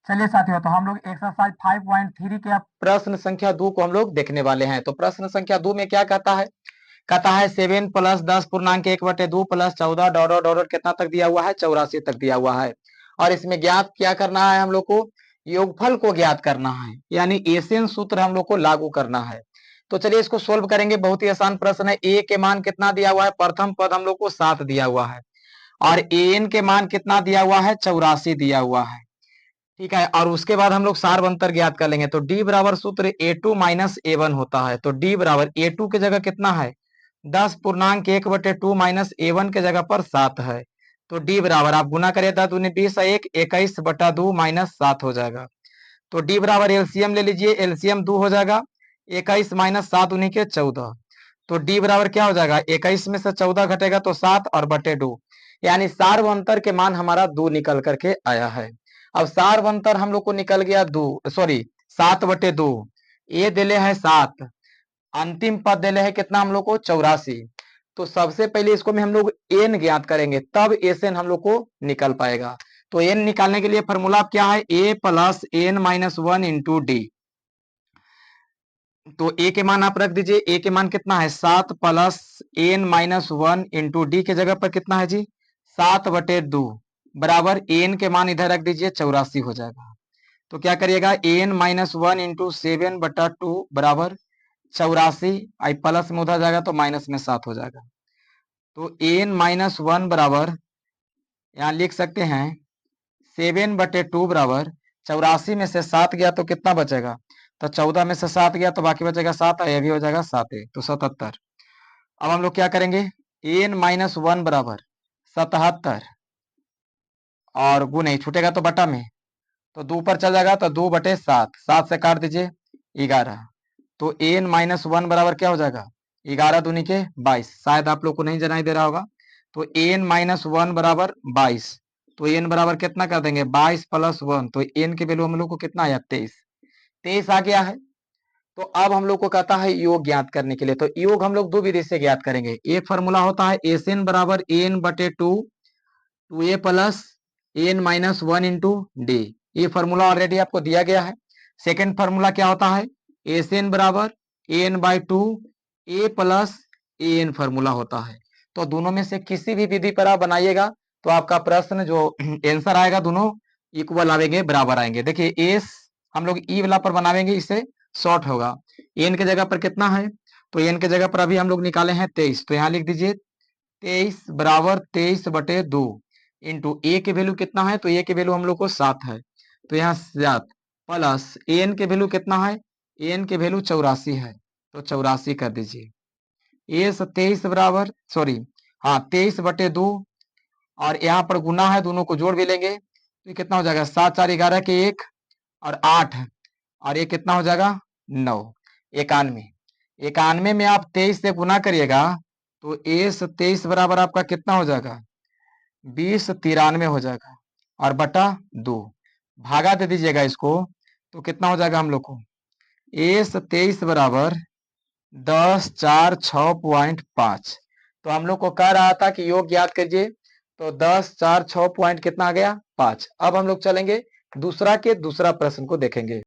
चलिए साथियों, तो हम लोग एक्सरसाइज 5.3 के प्रश्न संख्या 2 को हम लोग देखने वाले हैं। तो प्रश्न संख्या 2 में क्या कहता है? कहता है 7 प्लस 10 पूर्णांक 1/2 प्लस 14 डॉट डॉट डॉट कितना तक दिया हुआ है? 84 तक दिया हुआ है। और इसमें ज्ञात क्या करना है? हम लोग को योगफल को ज्ञात करना है, यानी एशियन सूत्र हम लोग को लागू करना है। तो चलिए इसको सोल्व करेंगे। बहुत ही आसान प्रश्न है। ए के मान कितना दिया हुआ है? प्रथम पद हम लोग को 7 दिया हुआ है और एन के मान कितना दिया हुआ है? 84 दिया हुआ है। ठीक है, और उसके बाद हम लोग सार अंतर ज्ञात कर लेंगे। तो डी बराबर सूत्र A2 माइनस A1 होता है। तो डी बराबर A2 की जगह कितना है? 10 पूर्णांक 1/2 माइनस A1 के जगह पर 7 है। तो डी बराबर आप गुना करिए, 10×2 = 21/2 माइनस 7 हो जाएगा। तो डी बराबर एलसीएम ले लीजिए, एलसीएम 2 हो जाएगा, 21 माइनस 7 उन्हीं के 14। तो डी बराबर क्या हो जाएगा? 21 में से 14 घटेगा तो 7 और बटे 2, यानी सार्वंतर के मान हमारा 2 निकल करके आया है। अब सार्वंतर हम लोग को निकल गया 7/2। ये दिले है 7, अंतिम पद दिले है कितना हम लोग को? 84। तो सबसे पहले इसको में हम लोग एन ज्ञात करेंगे, तब एसएन हम लोग को निकल पाएगा। तो एन निकालने के लिए फॉर्मूला क्या है? A plus n minus 1 into d. तो ए के मान आप रख दीजिए। ए के मान कितना है? 7 plus n minus 1 into d के जगह पर कितना है जी? 7/2 बराबर एन के मान इधर रख दीजिए, 84 हो जाएगा। तो क्या करिएगा? एन माइनस 1 इंटू 7/2 बराबर 84। आई प्लस में उधर जाएगा तो माइनस में 7 हो जाएगा। तो एन माइनस 1 बराबर यहाँ लिख सकते हैं 7/2 बराबर 84 में से 7 गया तो कितना बचेगा? तो 14 में से 7 गया तो बाकी बचेगा 7, ये भी हो जाएगा 7 तो 77। अब हम लोग क्या करेंगे? एन माइनस 1 बराबर 77 और गुण नहीं छूटेगा तो बटा में, तो 2 पर चल जाएगा तो 2/7, 7 से काट दीजिए 11। तो एन माइनस 1 बराबर क्या हो जाएगा? 11 दूनी के 22। शायद आप लोग को नहीं जनाई दे रहा होगा। तो एन माइनस 1 बराबर 22। तो एन बराबर कितना कर देंगे? 22 प्लस 1। तो एन के वैल्यू हम लोग को कितना आया? 23। 23 आ गया है। तो अब हम लोग को कहता है योग ज्ञात करने के लिए। तो योग हम लोग दो विधि से ज्ञात करेंगे। एक फॉर्मूला होता है एस एन बराबर n/2 2a plus n minus 1 into d. ये फॉर्मूला ऑलरेडी आपको दिया गया है। सेकेंड फॉर्मूला क्या होता है? एस एन बराबर n/2 a plus N formula होता है। तो दोनों में से किसी भी विधि पर आप बनाइएगा तो आपका प्रश्न जो आंसर आएगा दोनों इक्वल आएंगे, बराबर आएंगे। देखिए एस हम लोग ई वाला पर बनावेंगे, इससे शॉर्ट होगा। एन के जगह पर कितना है? तो एन के जगह पर अभी हम लोग निकाले हैं 23। तो यहाँ लिख दीजिए 23 बराबर 23/2 इंटू ए के वैल्यू कितना है? तो ए के वैल्यू हम लोग को 7 है। तो यहाँ 7 प्लस एन के वैल्यू कितना है? एन के वैल्यू 84 है। तो 84 कर दीजिए। ए 23 बराबर हाँ 23/2 और यहाँ पर गुना है, दोनों को जोड़ भी लेंगे तो ये कितना हो जाएगा? 7 4 11 के 1 और 8 और ये कितना हो जाएगा? 9। 91। 91 में आप 23 से गुना करिएगा तो ए 23 बराबर आपका कितना हो जाएगा? 2093 हो जाएगा और बटा 2 भागा दे दीजिएगा इसको तो कितना हो जाएगा हम लोग को? ए 23 बराबर 10 4 6.5। तो हम लोग को कह रहा था कि योग याद कीजिए। तो 10 4 6 पॉइंट कितना आ गया? 5। अब हम लोग चलेंगे दूसरा प्रश्न को देखेंगे।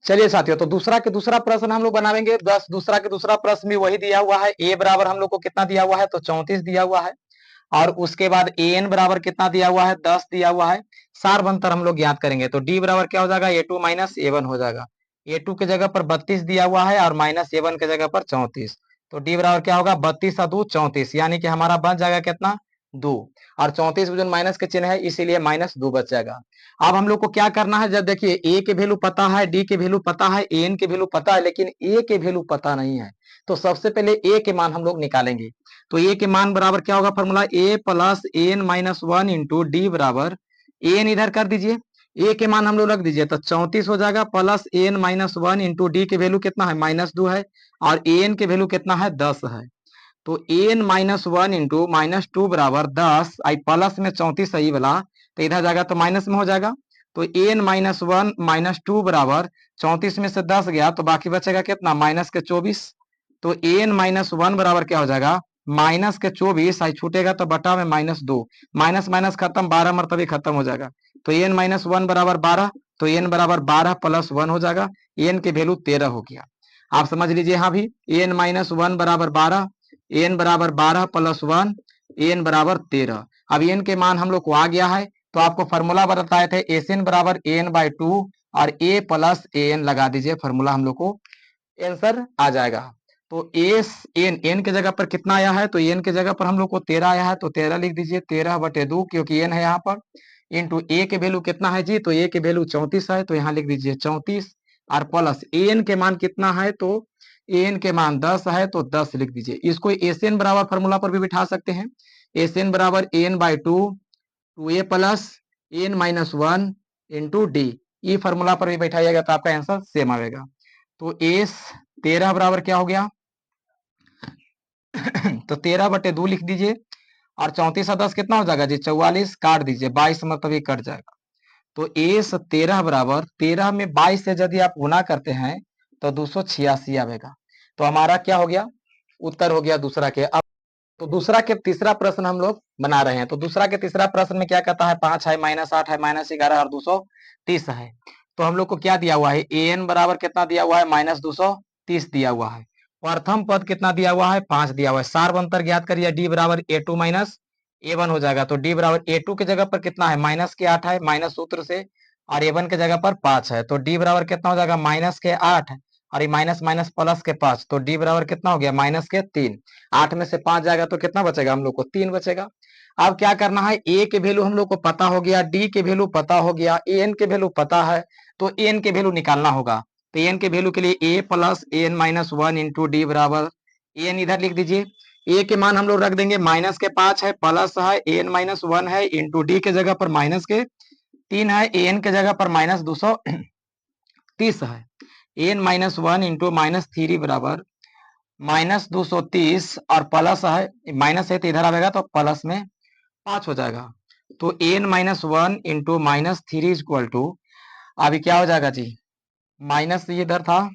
चलिए साथियों, तो दूसरा प्रश्न हम लोग बनावेंगे। दूसरा प्रश्न भी वही दिया हुआ है। ए बराबर हम लोग को कितना दिया हुआ है? तो 34 दिया हुआ है और उसके बाद ए एन बराबर कितना दिया हुआ है? 10 दिया हुआ है। सार अंतर हम लोग ज्ञात करेंगे। तो डी बराबर क्या हो जाएगा? A2 माइनस A1 हो जाएगा। A2 के जगह पर 32 दिया हुआ है और माइनस A1 के जगह पर 34। तो डी बराबर क्या होगा? 32 और 2 34, यानी कि हमारा बच जाएगा कितना? 2। और 34 में जो माइनस के चिन्ह है इसीलिए -2 बच जाएगा। अब हम लोग को क्या करना है? जब देखिए ए के वैल्यू पता है, डी के वैल्यू पता है, एन के वैल्यू पता है, लेकिन ए के वैल्यू पता नहीं है। तो सबसे पहले ए के मान हम लोग निकालेंगे। तो ए के मान बराबर क्या होगा? Formula a plus n minus 1 into d बराबर एन इधर कर दीजिए, ए के मान हम लोग रख दीजिए तो 34 हो जाएगा plus n minus 1 into d के वैल्यू कितना है? -2 है और एन के वैल्यू कितना है? 10 है। तो एन माइनस 1 इंटू -2 बराबर 10 आई प्लस में 34 सही वाला तो इधर जाएगा तो माइनस में हो जाएगा। तो एन माइनस 1 -2 बराबर 34 में से 10 गया तो बाकी बचेगा कितना? -24। तो एन माइनस 1 बराबर क्या हो जाएगा? -24 आई छूटेगा तो बटा में -2, माइनस माइनस खत्म, 12 मरतबे खत्म हो जाएगा। तो एन माइनस 1 बराबर 12 तो एन बराबर 12 प्लस 1 हो जाएगा। एन के वैल्यू 13 हो गया। आप समझ लीजिए यहाँ भी एन माइनस 1 बराबर 12, एन बराबर 12 प्लस 1, एन बराबर 13। अब एन के मान हम लोग को आ गया है, तो आपको फॉर्मूला बताए थे एस एन बराबर एन बाई 2 और ए प्लस ए एन लगा दीजिए, फॉर्मूला हम लोग को आंसर आ जाएगा। तो एस एन एन के जगह पर कितना आया है, तो एन के जगह पर हम लोग को 13 आया है, तो 13 लिख दीजिए, 13/2 क्योंकि एन है यहाँ पर, इंटू ए के वैल्यू कितना है जी, तो ए के वैल्यू 34 है, तो यहाँ लिख दीजिए 34 और प्लस एन के मान कितना है, तो एन के मान 10 है, तो 10 लिख दीजिए। इसको एस एन बराबर फॉर्मूला पर भी बिठा सकते हैं, एस एन बराबर n by 2 two a plus n minus 1 into d, ये फॉर्मूला पर भी बैठाइएगा तो आपका आंसर सेम आएगा। तो एस 13 बराबर क्या हो गया तो 13/2 लिख दीजिए, और 34 और 10 कितना हो जाएगा जी, 44, काट दीजिए, 22 मतलब ये कट जाएगा। तो एस 13 बराबर 13 में 22 से यदि आप गुना करते हैं तो 286 आएगा। तो हमारा क्या हो गया, उत्तर हो गया दूसरा के। अब तो दूसरा के तीसरा प्रश्न हम लोग बना रहे हैं। तो दूसरा के तीसरा प्रश्न में क्या कहता है, 5 है, -8 है, -11 और 230 है। तो हम लोग को क्या दिया हुआ है, एन बराबर कितना दिया हुआ है, -230 दिया हुआ है। प्रथम पद कितना दिया हुआ है, 5 दिया हुआ है। सार अंतर ज्ञात करिए, डी बराबर A2 माइनस A1 हो जाएगा। तो डी बराबर A2 की जगह पर कितना है, -8 है, माइनस सूत्र से, और A1 की जगह पर 5 है। तो डी बराबर कितना हो जाएगा, -8 और ये माइनस माइनस प्लस के 5, तो डी बराबर कितना हो गया, -3। 8 में से 5 जाएगा तो कितना बचेगा, हम लोग को 3 बचेगा। अब क्या करना है, ए के वैल्यू हम लोग को पता हो गया, डी के वैल्यू पता हो गया, एन के वैल्यू पता है, तो एन के वैल्यू निकालना होगा। तो एन के वैल्यू के लिए a plus n minus 1 into d बराबर, एन इधर लिख दीजिए, ए के मान हम लोग रख देंगे, माइनस के 5 है, प्लस है, एन माइनस 1 है, इंटू डी के जगह पर माइनस के 3 है, एन के जगह पर -230 है, एन माइनस 1 इंटू -3 बराबर -230 और प्लस है, माइनस है तो इधर आएगा तो प्लस में 5 हो जाएगा। तो n minus 1 into -3 equal to, अभी क्या हो जाएगा जी, माइनस ये इधर था,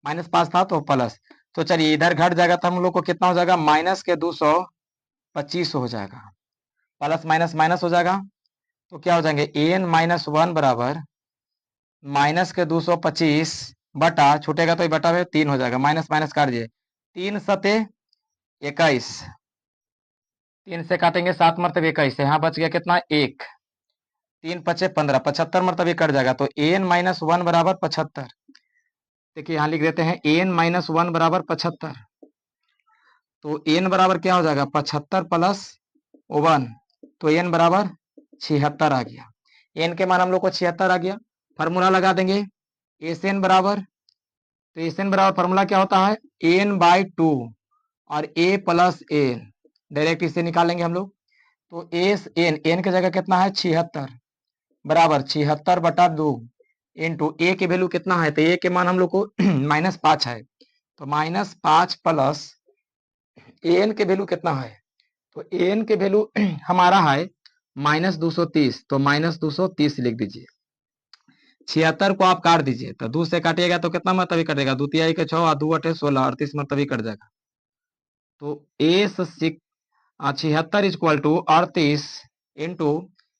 -5 था तो प्लस, तो चलिए इधर घट जाएगा तो हम लोग को कितना हो जाएगा, माइनस के 225 हो जाएगा, प्लस माइनस माइनस हो जाएगा, तो क्या हो जाएंगे, एन माइनस 1 बराबर माइनस के 225 बटा, छूटेगा तो ये बटा में 3 हो जाएगा, माइनस माइनस काट दिए, 3 सते 21, 3 से काटेंगे 7 मरतब 21, यहाँ बच गया कितना, 1, 3 पचे 15, 75 मरतब ये कट जाएगा। तो एन माइनस 1 बराबर 75, देखिए यहाँ लिख देते हैं एन माइनस 1 बराबर 75। तो एन बराबर क्या हो जाएगा, 75 प्लस 1, तो एन बराबर 76 आ गया। एन के मान हम लोग को 76 आ गया। फार्मूला लगा देंगे, एस एन बराबर, तो एस एन बराबर फार्मूला क्या होता है, एन बाई 2 और ए प्लस एन, डायरेक्ट इसे निकालेंगे हम लोग। तो एस एन, एन की जगह कितना है, 76 बराबर 76/2 इंटू ए के वैल्यू कितना है, तो ए के मान हम लोग को -5 है, तो -5 प्लस एन के वैल्यू कितना है, तो एन के वैल्यू हमारा है -230, तो -230 लिख दीजिए। 76 को आप काट दीजिए, तो 2 से काटिएगा तो कितना मतलब ही कटेगा, 2 तिहाई के 6 और 2 अठे 16, 38 मतलब ही कट जाएगा। तो ए 76 इक्वल टू 38 इंटू